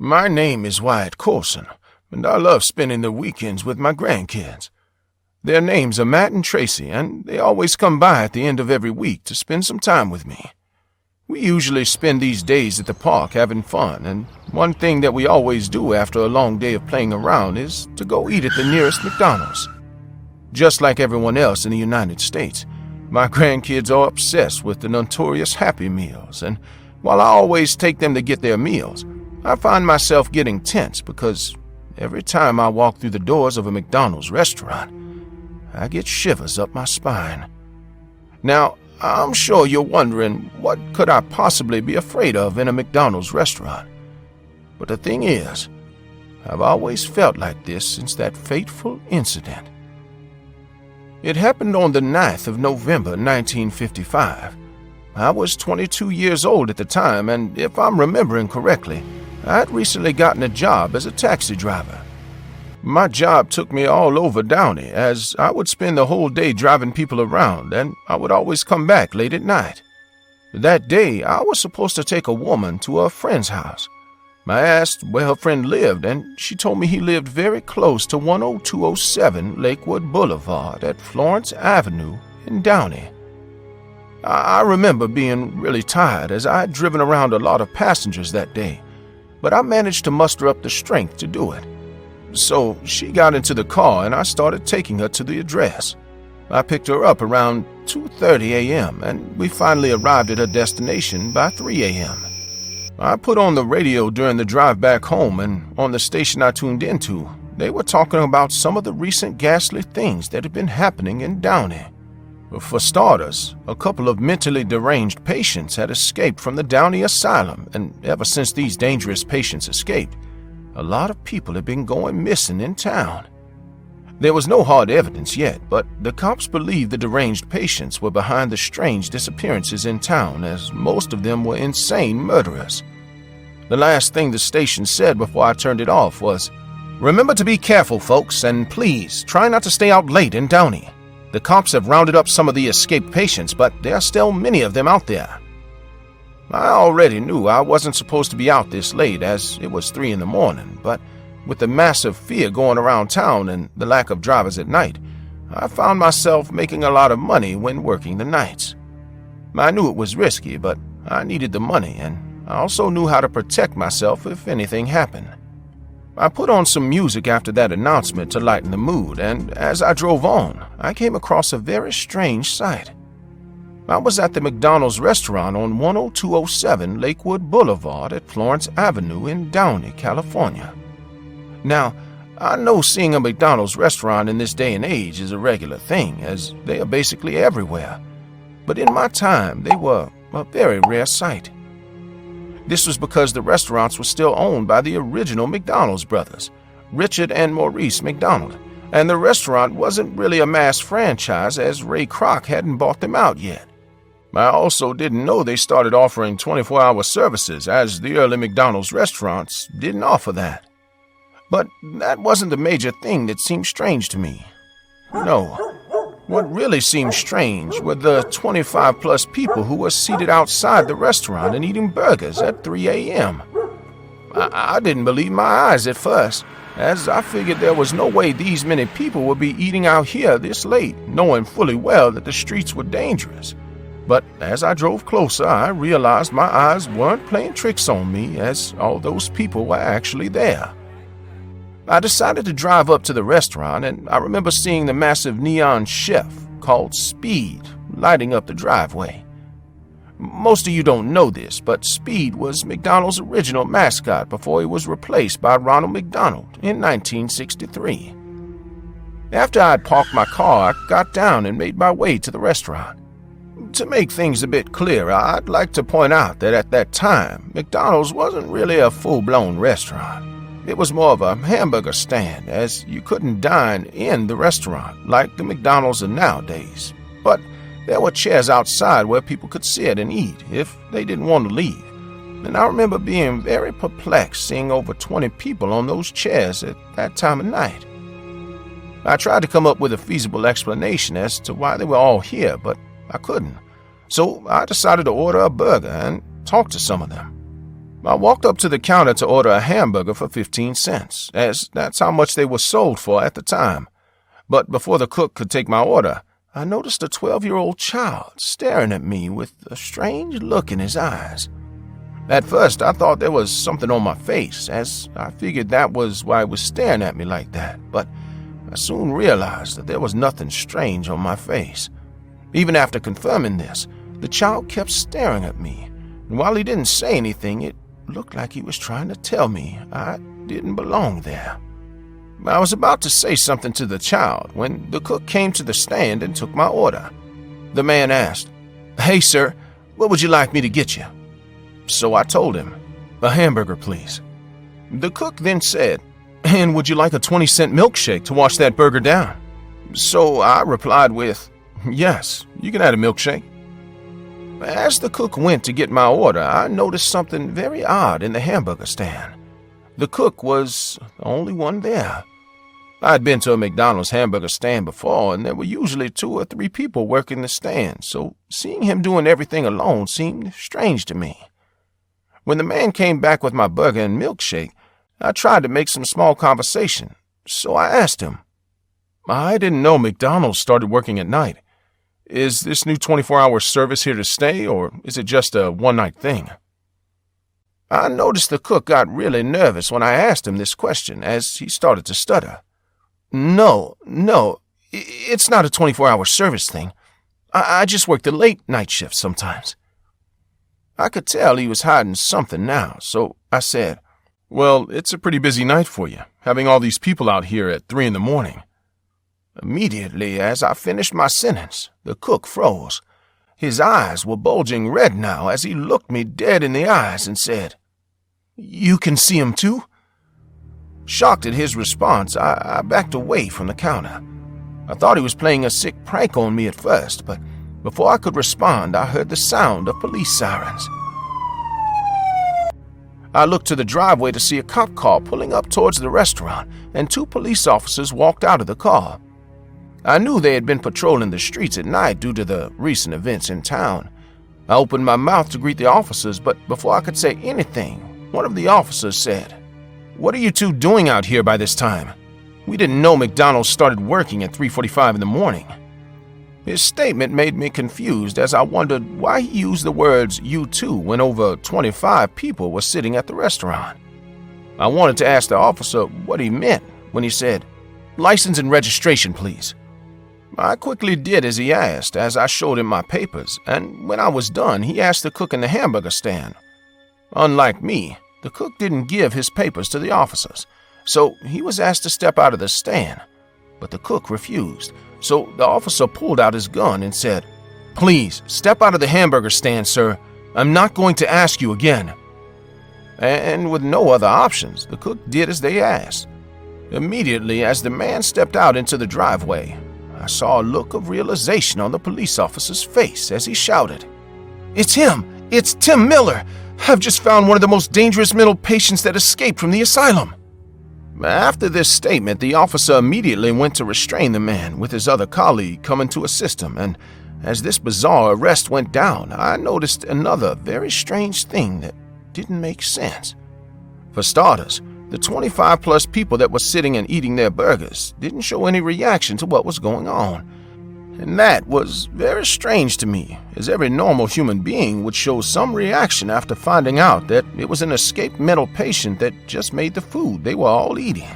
My name is Wyatt Coulson, and I love spending the weekends with my grandkids. Their names are Matt and Tracy, and they always come by at the end of every week to spend some time with me. We usually spend these days at the park having fun, and one thing that we always do after a long day of playing around is to go eat at the nearest McDonald's. Just like everyone else in the United States, my grandkids are obsessed with the notorious Happy Meals, and while I always take them to get their meals, I find myself getting tense because every time I walk through the doors of a McDonald's restaurant, I get shivers up my spine. Now, I'm sure you're wondering, what could I possibly be afraid of in a McDonald's restaurant? But the thing is, I've always felt like this since that fateful incident. It happened on the 9th of November, 1955. I was 22 years old at the time, and if I'm remembering correctly, I had recently gotten a job as a taxi driver. My job took me all over Downey, as I would spend the whole day driving people around, and I would always come back late at night. That day, I was supposed to take a woman to a friend's house. I asked where her friend lived, and she told me he lived very close to 10207 Lakewood Boulevard at Florence Avenue in Downey. I remember being really tired, as I had driven around a lot of passengers that day, but I managed to muster up the strength to do it. So she got into the car and I started taking her to the address. I picked her up around 2:30 a.m. and we finally arrived at her destination by 3 a.m. I put on the radio during the drive back home, and on the station I tuned into, they were talking about some of the recent ghastly things that had been happening in Downey. For starters, a couple of mentally deranged patients had escaped from the Downey Asylum, and ever since these dangerous patients escaped, a lot of people had been going missing in town. There was no hard evidence yet, but the cops believed the deranged patients were behind the strange disappearances in town, as most of them were insane murderers. The last thing the station said before I turned it off was, "Remember to be careful, folks, and please try not to stay out late in Downey. The cops have rounded up some of the escaped patients, but there are still many of them out there." I already knew I wasn't supposed to be out this late, as it was 3 in the morning, but with the massive fear going around town and the lack of drivers at night, I found myself making a lot of money when working the nights. I knew it was risky, but I needed the money, and I also knew how to protect myself if anything happened. I put on some music after that announcement to lighten the mood, and as I drove on, I came across a very strange sight. I was at the McDonald's restaurant on 10207 Lakewood Boulevard at Florence Avenue in Downey, California. Now, I know seeing a McDonald's restaurant in this day and age is a regular thing, as they are basically everywhere, but in my time, they were a very rare sight. This was because the restaurants were still owned by the original McDonald's brothers, Richard and Maurice McDonald, and the restaurant wasn't really a mass franchise, as Ray Kroc hadn't bought them out yet. I also didn't know they started offering 24-hour services, as the early McDonald's restaurants didn't offer that. But that wasn't the major thing that seemed strange to me. No, what really seemed strange were the 25-plus people who were seated outside the restaurant and eating burgers at 3 a.m. I didn't believe my eyes at first, as I figured there was no way these many people would be eating out here this late, knowing fully well that the streets were dangerous. But as I drove closer, I realized my eyes weren't playing tricks on me, as all those people were actually there. I decided to drive up to the restaurant, and I remember seeing the massive neon chef called Speed lighting up the driveway. Most of you don't know this, but Speed was McDonald's original mascot before he was replaced by Ronald McDonald in 1963. After I had parked my car, I got down and made my way to the restaurant. To make things a bit clearer, I'd like to point out that at that time, McDonald's wasn't really a full-blown restaurant. It was more of a hamburger stand, as you couldn't dine in the restaurant like the McDonald's are nowadays. But there were chairs outside where people could sit and eat if they didn't want to leave. And I remember being very perplexed seeing over 20 people on those chairs at that time of night. I tried to come up with a feasible explanation as to why they were all here, but I couldn't. So I decided to order a burger and talk to some of them. I walked up to the counter to order a hamburger for 15 cents, as that's how much they were sold for at the time. But before the cook could take my order, I noticed a 12-year-old child staring at me with a strange look in his eyes. At first, I thought there was something on my face, as I figured that was why he was staring at me like that, but I soon realized that there was nothing strange on my face. Even after confirming this, the child kept staring at me, and while he didn't say anything, it looked like he was trying to tell me I didn't belong there. I was about to say something to the child when the cook came to the stand and took my order. The man asked, "Hey, sir, what would you like me to get you?" So I told him, "A hamburger, please." The cook then said, "And would you like a 20-cent milkshake to wash that burger down?" So I replied with, "Yes, you can add a milkshake." As the cook went to get my order, I noticed something very odd in the hamburger stand. The cook was the only one there. I had been to a McDonald's hamburger stand before, and there were usually 2 or 3 people working the stand, so seeing him doing everything alone seemed strange to me. When the man came back with my burger and milkshake, I tried to make some small conversation, so I asked him, "I didn't know McDonald's started working at night. Is this new 24-hour service here to stay, or is it just a one-night thing?" I noticed the cook got really nervous when I asked him this question, as he started to stutter. No, it's not a 24-hour service thing. I just work the late night shift sometimes." I could tell he was hiding something now, so I said, "Well, it's a pretty busy night for you, having all these people out here at 3 in the morning. Immediately, as I finished my sentence, the cook froze. His eyes were bulging red now as he looked me dead in the eyes and said, "You can see him too?" Shocked at his response, I backed away from the counter. I thought he was playing a sick prank on me at first, but before I could respond, I heard the sound of police sirens. I looked to the driveway to see a cop car pulling up towards the restaurant, and 2 police officers walked out of the car. I knew they had been patrolling the streets at night due to the recent events in town. I opened my mouth to greet the officers, but before I could say anything, one of the officers said, "What are you 2 doing out here by this time? We didn't know McDonald's started working at 3:45 in the morning." His statement made me confused as I wondered why he used the words "you too" when over 25 people were sitting at the restaurant. I wanted to ask the officer what he meant when he said, "License and registration, please." I quickly did as he asked, as I showed him my papers, and when I was done, he asked the cook in the hamburger stand. Unlike me, the cook didn't give his papers to the officers, so he was asked to step out of the stand. But the cook refused, so the officer pulled out his gun and said, "Please, step out of the hamburger stand, sir. I'm not going to ask you again." And with no other options, the cook did as they asked. Immediately, as the man stepped out into the driveway, I saw a look of realization on the police officer's face as he shouted, "It's him! It's Tim Miller! I've just found one of the most dangerous mental patients that escaped from the asylum." After this statement, the officer immediately went to restrain the man, with his other colleague coming to assist him, and as this bizarre arrest went down, I noticed another very strange thing that didn't make sense. For starters, the 25-plus people that were sitting and eating their burgers didn't show any reaction to what was going on. And that was very strange to me, as every normal human being would show some reaction after finding out that it was an escaped mental patient that just made the food they were all eating.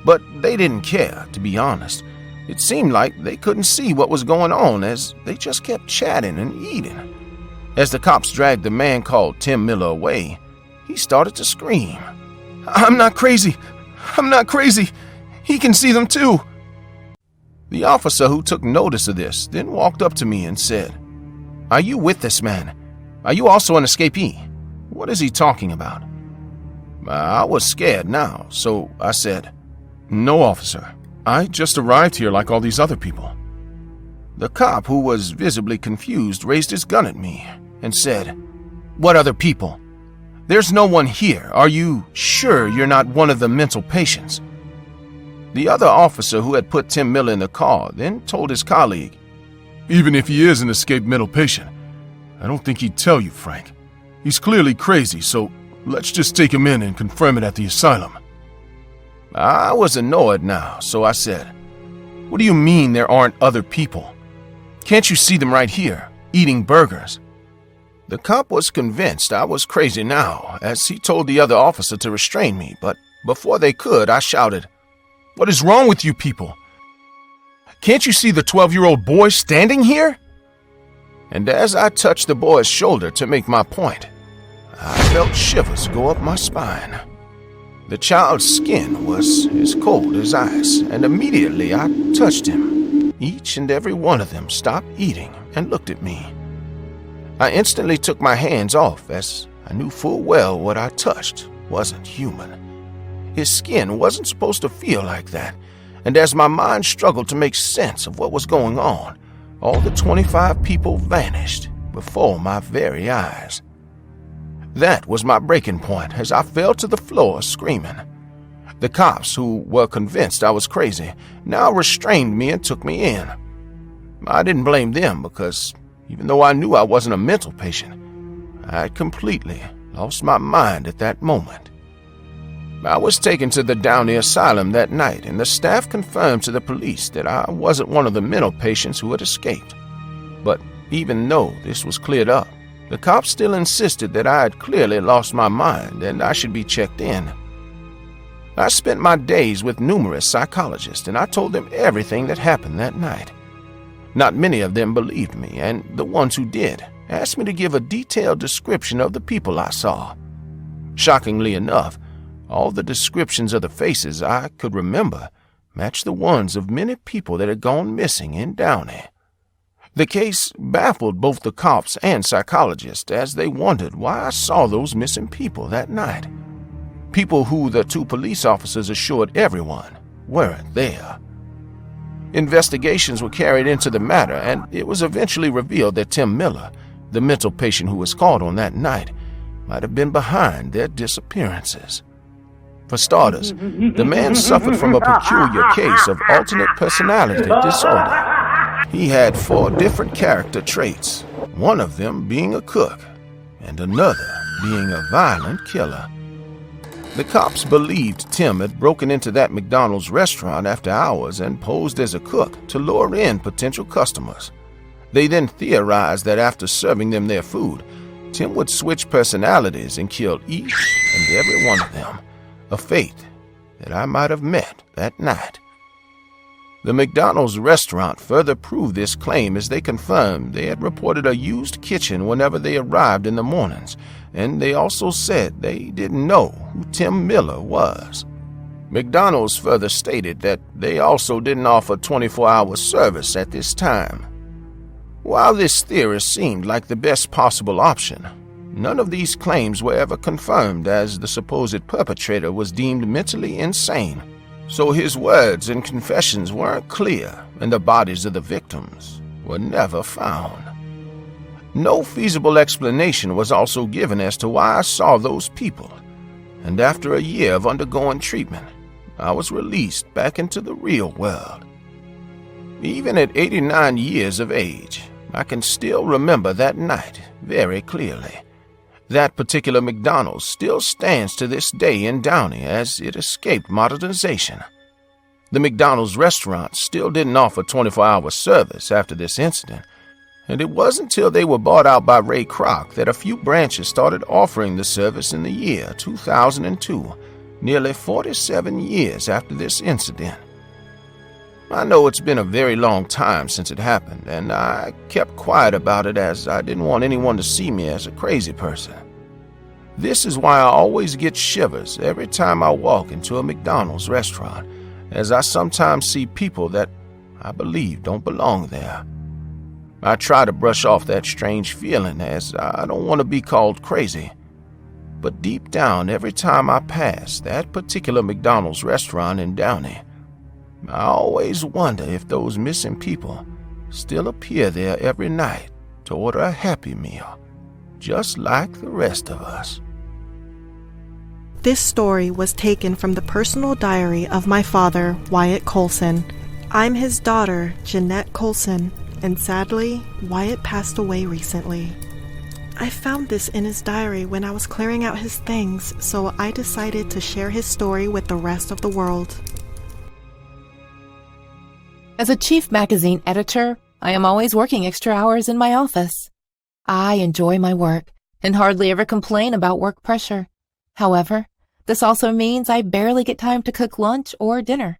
But they didn't care, to be honest. It seemed like they couldn't see what was going on, as they just kept chatting and eating. As the cops dragged the man called Tim Miller away, he started to scream, "I'm not crazy! I'm not crazy! He can see them too!" The officer who took notice of this then walked up to me and said, "Are you with this man? Are you also an escapee? What is he talking about?" I was scared now, so I said, "No, officer. I just arrived here like all these other people." The cop, who was visibly confused, raised his gun at me and said, "What other people? There's no one here. Are you sure you're not one of the mental patients?" The other officer who had put Tim Miller in the car then told his colleague, "Even if he is an escaped mental patient, I don't think he'd tell you, Frank. He's clearly crazy, so Let's just take him in and confirm it at the asylum. I was annoyed now, so I said, "What do you mean there aren't other people? Can't you see them right here, eating burgers?" The cop was convinced I was crazy now, as he told the other officer to restrain me, but before they could, I shouted, "What is wrong with you people? Can't you see the 12-year-old boy standing here?" And as I touched the boy's shoulder to make my point, I felt shivers go up my spine. The child's skin was as cold as ice, and immediately I touched him. Each and every one of them stopped eating and looked at me. I instantly took my hands off, as I knew full well what I touched wasn't human. His skin wasn't supposed to feel like that, and as my mind struggled to make sense of what was going on, all the 25 people vanished before my very eyes. That was my breaking point as I fell to the floor screaming. The cops, who were convinced I was crazy, now restrained me and took me in. I didn't blame them because, even though I knew I wasn't a mental patient, I had completely lost my mind at that moment. I was taken to the Downey Asylum that night, and the staff confirmed to the police that I wasn't one of the mental patients who had escaped. But even though this was cleared up, the cops still insisted that I had clearly lost my mind and I should be checked in. I spent my days with numerous psychologists, and I told them everything that happened that night. Not many of them believed me, and the ones who did asked me to give a detailed description of the people I saw. Shockingly enough, all the descriptions of the faces I could remember matched the ones of many people that had gone missing in Downey. The case baffled both the cops and psychologists as they wondered why I saw those missing people that night. People who the two police officers assured everyone weren't there. Investigations were carried into the matter, and it was eventually revealed that Tim Miller, the mental patient who was caught on that night, might have been behind their disappearances. For starters, the man suffered from a peculiar case of alternate personality disorder. He had 4 different character traits, one of them being a cook, and another being a violent killer. The cops believed Tim had broken into that McDonald's restaurant after hours and posed as a cook to lure in potential customers. They then theorized that after serving them their food, Tim would switch personalities and kill each and every one of them, a fate that I might have met that night. The McDonald's restaurant further proved this claim as they confirmed they had reported a used kitchen whenever they arrived in the mornings, and they also said they didn't know who Tim Miller was. McDonald's further stated that they also didn't offer 24-hour service at this time. While this theory seemed like the best possible option, none of these claims were ever confirmed, as the supposed perpetrator was deemed mentally insane. So his words and confessions weren't clear, and the bodies of the victims were never found. No feasible explanation was also given as to why I saw those people, and after a year of undergoing treatment, I was released back into the real world. Even at 89 years of age, I can still remember that night very clearly. That particular McDonald's still stands to this day in Downey as it escaped modernization. The McDonald's restaurant still didn't offer 24-hour service after this incident, and it wasn't until they were bought out by Ray Kroc that a few branches started offering the service in the year 2002, nearly 47 years after this incident. I know it's been a very long time since it happened, and I kept quiet about it as I didn't want anyone to see me as a crazy person. This is why I always get shivers every time I walk into a McDonald's restaurant, as I sometimes see people that I believe don't belong there. I try to brush off that strange feeling as I don't want to be called crazy. But deep down, every time I pass that particular McDonald's restaurant in Downey, I always wonder if those missing people still appear there every night to order a Happy Meal, just like the rest of us. This story was taken from the personal diary of my father, Wyatt Colson. I'm his daughter, Jeanette Colson, and sadly, Wyatt passed away recently. I found this in his diary when I was clearing out his things, so I decided to share his story with the rest of the world. As a chief magazine editor, I am always working extra hours in my office. I enjoy my work and hardly ever complain about work pressure. However, this also means I barely get time to cook lunch or dinner.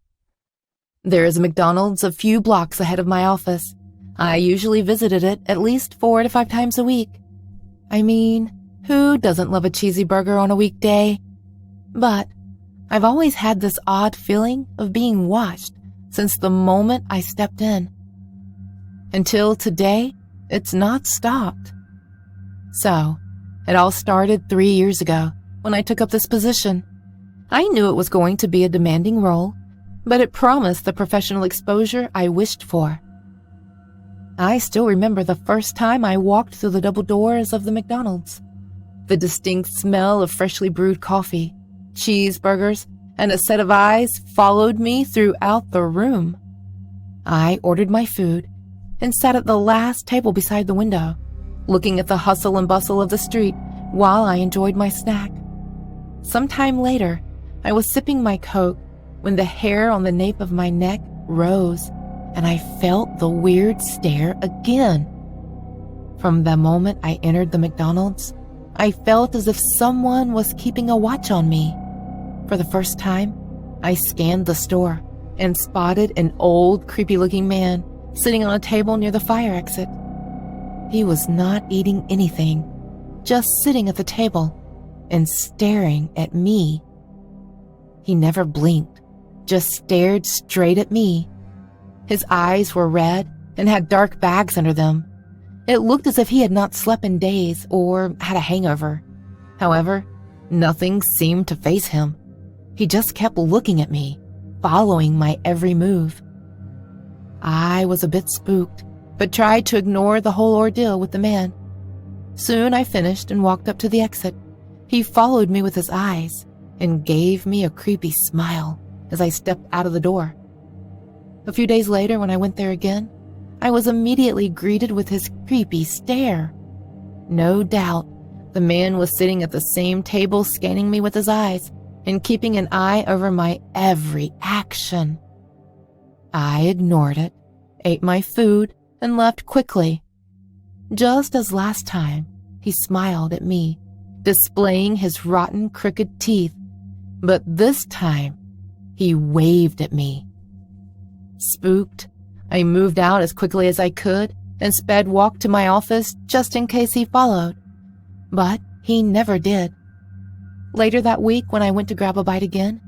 There is a McDonald's a few blocks ahead of my office. I usually visited it at least 4 to 5 times a week. I mean, who doesn't love a cheesy burger on a weekday? But I've always had this odd feeling of being watched since the moment I stepped in. Until today, it's not stopped. So, it all started 3 years ago when I took up this position. I knew it was going to be a demanding role, but it promised the professional exposure I wished for. I still remember the first time I walked through the double doors of the McDonald's. The distinct smell of freshly brewed coffee, cheeseburgers, and a set of eyes followed me throughout the room. I ordered my food and sat at the last table beside the window, looking at the hustle and bustle of the street while I enjoyed my snack. Sometime later, I was sipping my Coke when the hair on the nape of my neck rose, and I felt the weird stare again. From the moment I entered the McDonald's, I felt as if someone was keeping a watch on me. For the first time, I scanned the store and spotted an old, creepy-looking man sitting on a table near the fire exit. He was not eating anything, just sitting at the table and staring at me. He never blinked, just stared straight at me. His eyes were red and had dark bags under them. It looked as if he had not slept in days or had a hangover. However, nothing seemed to faze him. He just kept looking at me, following my every move. I was a bit spooked, but tried to ignore the whole ordeal with the man. Soon I finished and walked up to the exit. He followed me with his eyes and gave me a creepy smile as I stepped out of the door. A few days later, when I went there again, I was immediately greeted with his creepy stare. No doubt, the man was sitting at the same table scanning me with his eyes and keeping an eye over my every action. I ignored it, ate my food, and left quickly. Just as last time, he smiled at me, displaying his rotten, crooked teeth, but this time, he waved at me. Spooked, I moved out as quickly as I could and sped walk to my office just in case he followed. But he never did. Later that week, when I went to grab a bite again,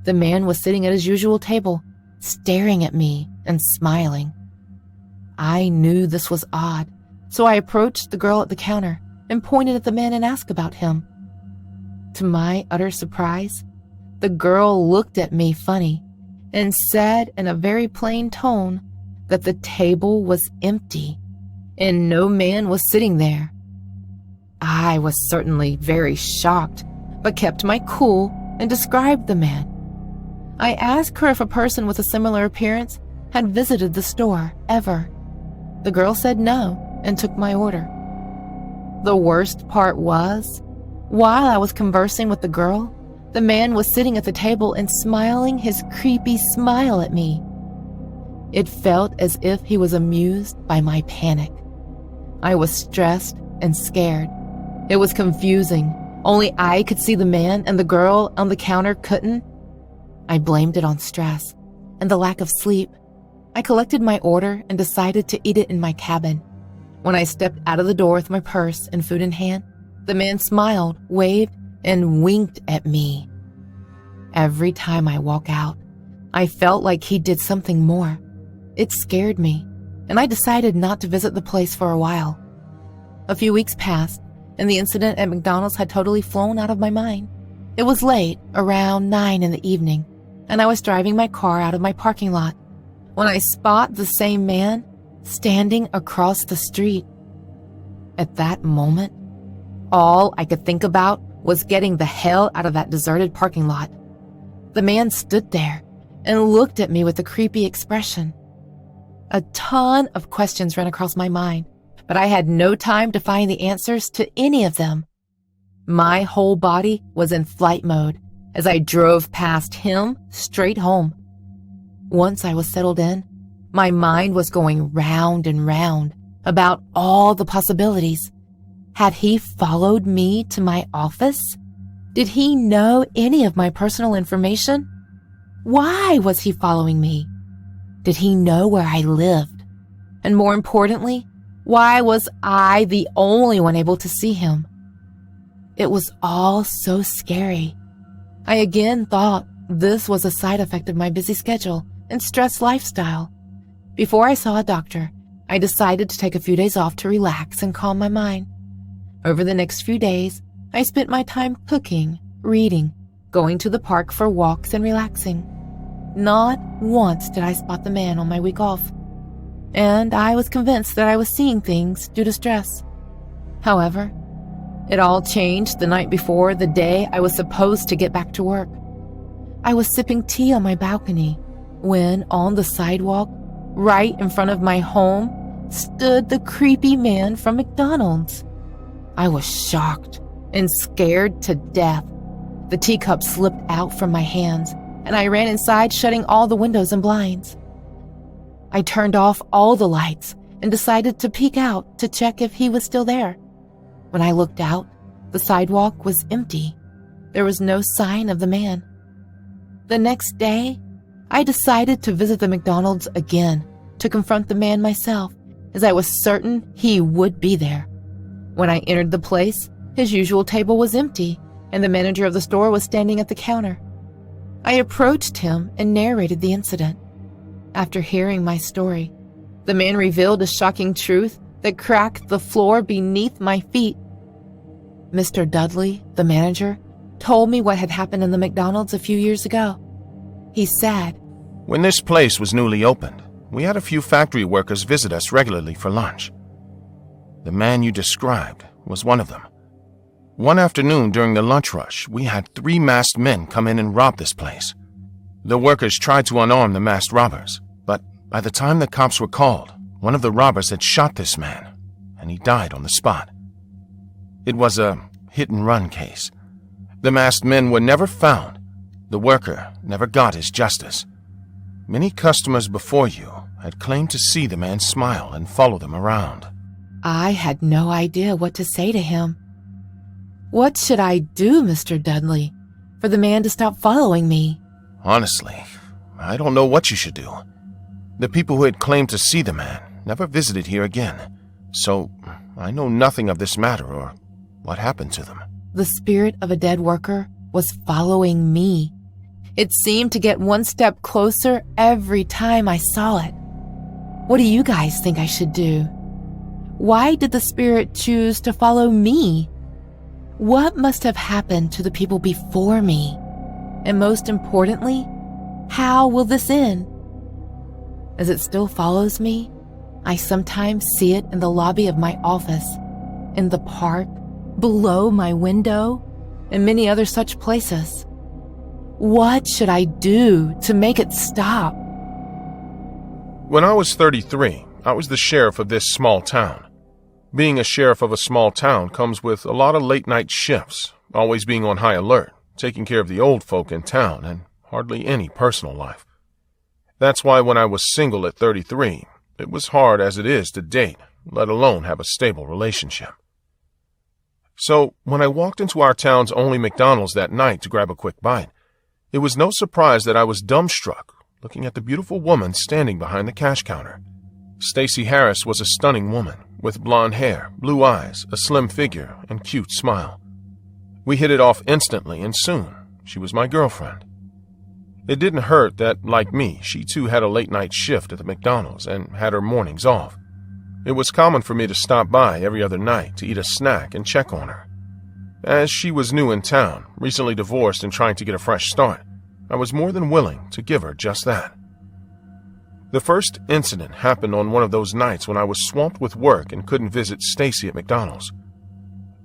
the man was sitting at his usual table, staring at me and smiling. I knew this was odd, so I approached the girl at the counter and pointed at the man and asked about him. To my utter surprise, the girl looked at me funny and said in a very plain tone that the table was empty and no man was sitting there. I was certainly very shocked, but kept my cool and described the man. I asked her if a person with a similar appearance had visited the store ever. The girl said no and took my order. The worst part was, while I was conversing with the girl, the man was sitting at the table and smiling his creepy smile at me. It felt as if he was amused by my panic. I was stressed and scared. It was confusing. Only I could see the man and the girl on the counter couldn't. I blamed it on stress and the lack of sleep. I collected my order and decided to eat it in my cabin. When I stepped out of the door with my purse and food in hand, the man smiled, waved, and winked at me. Every time I walk out, I felt like he did something more. It scared me, and I decided not to visit the place for a while. A few weeks passed, and the incident at McDonald's had totally flown out of my mind. It was late, around 9 in the evening, and I was driving my car out of my parking lot when I spot the same man standing across the street. At that moment, all I could think about was getting the hell out of that deserted parking lot. The man stood there and looked at me with a creepy expression. A ton of questions ran across my mind, but I had no time to find the answers to any of them. My whole body was in flight mode as I drove past him straight home. Once I was settled in, my mind was going round and round about all the possibilities. Had he followed me to my office? Did he know any of my personal information? Why was he following me? Did he know where I lived? And more importantly, why was I the only one able to see him? It was all so scary. I again thought this was a side effect of my busy schedule and stressed lifestyle. Before I saw a doctor, I decided to take a few days off to relax and calm my mind. Over the next few days, I spent my time cooking, reading, going to the park for walks and relaxing. Not once did I spot the man on my week off, and I was convinced that I was seeing things due to stress. However, it all changed the night before the day I was supposed to get back to work. I was sipping tea on my balcony when, on the sidewalk, right in front of my home, stood the creepy man from McDonald's. I was shocked and scared to death. The teacup slipped out from my hands, and I ran inside, shutting all the windows and blinds. I turned off all the lights and decided to peek out to check if he was still there. When I looked out, the sidewalk was empty. There was no sign of the man. The next day, I decided to visit the McDonald's again to confront the man myself, as I was certain he would be there. When I entered the place, his usual table was empty, and the manager of the store was standing at the counter. I approached him and narrated the incident. After hearing my story, the man revealed a shocking truth that cracked the floor beneath my feet. Mr. Dudley, the manager, told me what had happened in the McDonald's a few years ago. He said, "When this place was newly opened, we had a few factory workers visit us regularly for lunch. The man you described was one of them. One afternoon during the lunch rush, we had 3 masked men come in and rob this place. The workers tried to unarm the masked robbers, but by the time the cops were called, one of the robbers had shot this man, and he died on the spot. It was a hit-and-run case. The masked men were never found. The worker never got his justice. Many customers before you had claimed to see the man smile and follow them around." I had no idea what to say to him. What should I do, Mr. Dudley, for the man to stop following me? "Honestly, I don't know what you should do. The people who had claimed to see the man never visited here again, so I know nothing of this matter or what happened to them." The spirit of a dead worker was following me. It seemed to get one step closer every time I saw it. What do you guys think I should do? Why did the spirit choose to follow me? What must have happened to the people before me? And most importantly, how will this end? As it still follows me, I sometimes see it in the lobby of my office, in the park, below my window, and many other such places. What should I do to make it stop? When I was 33, I was the sheriff of this small town. Being a sheriff of a small town comes with a lot of late-night shifts, always being on high alert, taking care of the old folk in town, and hardly any personal life. That's why when I was single at 33, it was hard as it is to date, let alone have a stable relationship. So, when I walked into our town's only McDonald's that night to grab a quick bite, it was no surprise that I was dumbstruck, looking at the beautiful woman standing behind the cash counter. Stacey Harris was a stunning woman, with blonde hair, blue eyes, a slim figure, and cute smile. We hit it off instantly, and soon, she was my girlfriend. It didn't hurt that, like me, she too had a late-night shift at the McDonald's and had her mornings off. It was common for me to stop by every other night to eat a snack and check on her. As she was new in town, recently divorced and trying to get a fresh start, I was more than willing to give her just that. The first incident happened on one of those nights when I was swamped with work and couldn't visit Stacey at McDonald's.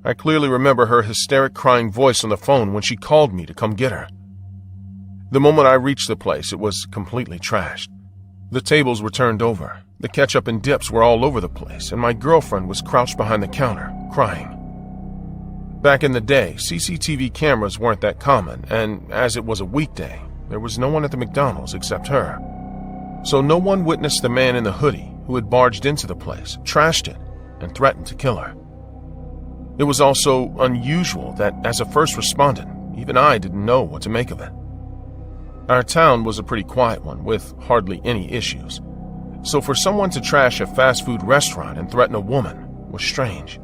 I clearly remember her hysteric crying voice on the phone when she called me to come get her. The moment I reached the place, it was completely trashed. The tables were turned over, the ketchup and dips were all over the place, and my girlfriend was crouched behind the counter, crying. Back in the day, CCTV cameras weren't that common, and as it was a weekday, there was no one at the McDonald's except her. So no one witnessed the man in the hoodie who had barged into the place, trashed it, and threatened to kill her. It was also unusual that, as a first respondent, even I didn't know what to make of it. Our town was a pretty quiet one, with hardly any issues. So for someone to trash a fast food restaurant and threaten a woman was strange.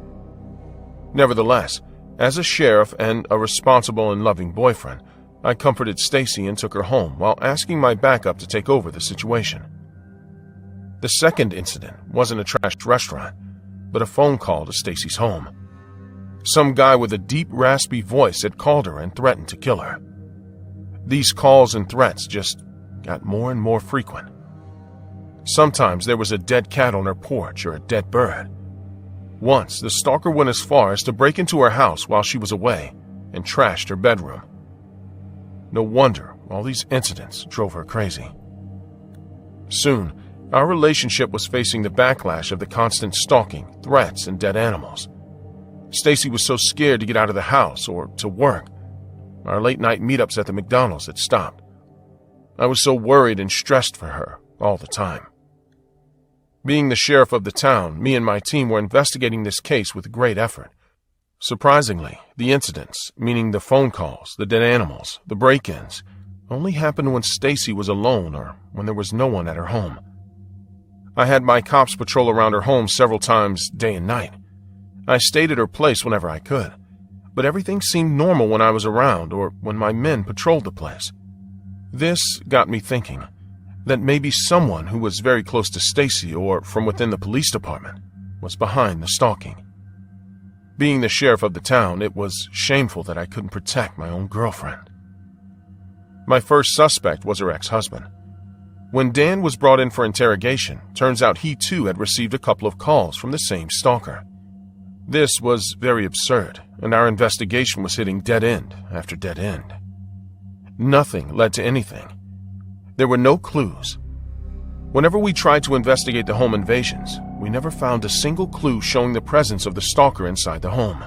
Nevertheless, as a sheriff and a responsible and loving boyfriend, I comforted Stacy and took her home while asking my backup to take over the situation. The second incident wasn't a trashed restaurant, but a phone call to Stacy's home. Some guy with a deep, raspy voice had called her and threatened to kill her. These calls and threats just got more and more frequent. Sometimes there was a dead cat on her porch or a dead bird. Once, the stalker went as far as to break into her house while she was away and trashed her bedroom. No wonder all these incidents drove her crazy. Soon, our relationship was facing the backlash of the constant stalking, threats, and dead animals. Stacy was so scared to get out of the house or to work. Our late-night meetups at the McDonald's had stopped. I was so worried and stressed for her all the time. Being the sheriff of the town, me and my team were investigating this case with great effort. Surprisingly, the incidents, meaning the phone calls, the dead animals, the break-ins, only happened when Stacy was alone or when there was no one at her home. I had my cops patrol around her home several times day and night. I stayed at her place whenever I could, but everything seemed normal when I was around or when my men patrolled the place. This got me thinking that maybe someone who was very close to Stacy or from within the police department was behind the stalking. Being the sheriff of the town, it was shameful that I couldn't protect my own girlfriend. My first suspect was her ex-husband. When Dan was brought in for interrogation, turns out he too had received a couple of calls from the same stalker. This was very absurd, and our investigation was hitting dead end after dead end. Nothing led to anything. There were no clues. Whenever we tried to investigate the home invasions, we never found a single clue showing the presence of the stalker inside the home.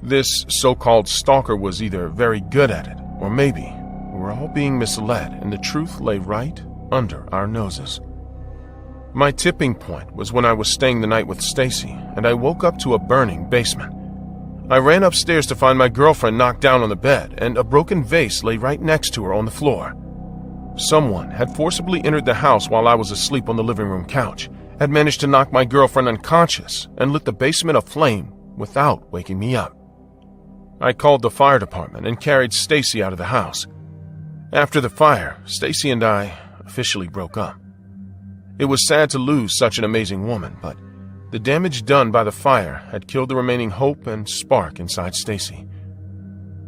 This so-called stalker was either very good at it, or maybe we were all being misled and the truth lay right under our noses. My tipping point was when I was staying the night with Stacy and I woke up to a burning basement. I ran upstairs to find my girlfriend knocked down on the bed and a broken vase lay right next to her on the floor. Someone had forcibly entered the house while I was asleep on the living room couch, had managed to knock my girlfriend unconscious and lit the basement aflame without waking me up. I called the fire department and carried Stacy out of the house. After the fire, Stacy and I officially broke up. It was sad to lose such an amazing woman, but the damage done by the fire had killed the remaining hope and spark inside Stacy.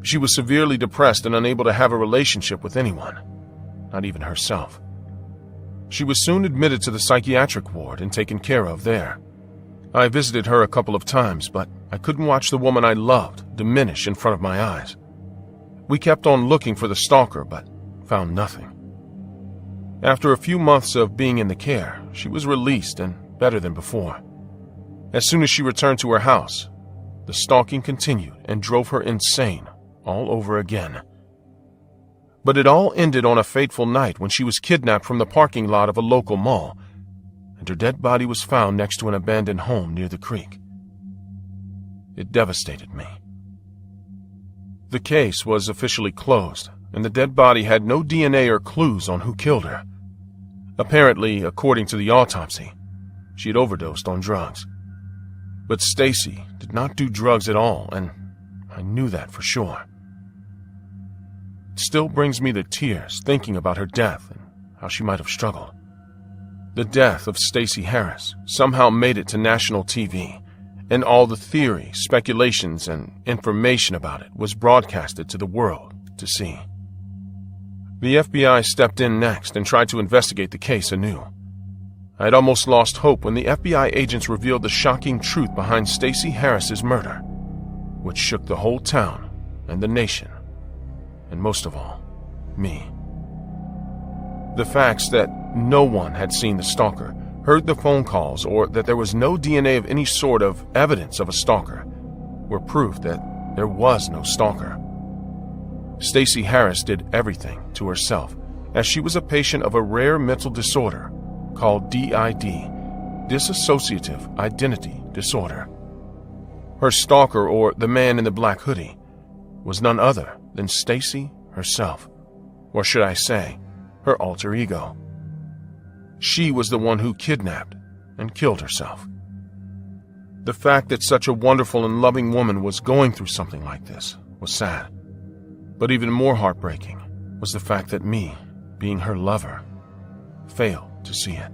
She was severely depressed and unable to have a relationship with anyone, not even herself. She was soon admitted to the psychiatric ward and taken care of there. I visited her a couple of times, but I couldn't watch the woman I loved diminish in front of my eyes. We kept on looking for the stalker, but found nothing. After a few months of being in the care, she was released and better than before. As soon as she returned to her house, the stalking continued and drove her insane all over again. But it all ended on a fateful night when she was kidnapped from the parking lot of a local mall, and her dead body was found next to an abandoned home near the creek. It devastated me. The case was officially closed, and the dead body had no DNA or clues on who killed her. Apparently, according to the autopsy, she had overdosed on drugs. But Stacy did not do drugs at all, and I knew that for sure. It still brings me to tears thinking about her death and how she might have struggled. The death of Stacy Harris somehow made it to national TV, and all the theory, speculations, and information about it was broadcasted to the world to see. The FBI stepped in next and tried to investigate the case anew. I had almost lost hope when the FBI agents revealed the shocking truth behind Stacy Harris's murder, which shook the whole town and the nation, and most of all, me. The facts that no one had seen the stalker, heard the phone calls, or that there was no DNA of any sort of evidence of a stalker, were proof that there was no stalker. Stacey Harris did everything to herself, as she was a patient of a rare mental disorder called DID, dissociative identity disorder. Her stalker, or the man in the black hoodie, was none other than Stacey herself, or should I say, her alter ego. She was the one who kidnapped and killed herself. The fact that such a wonderful and loving woman was going through something like this was sad. But even more heartbreaking was the fact that me, being her lover, failed to see it.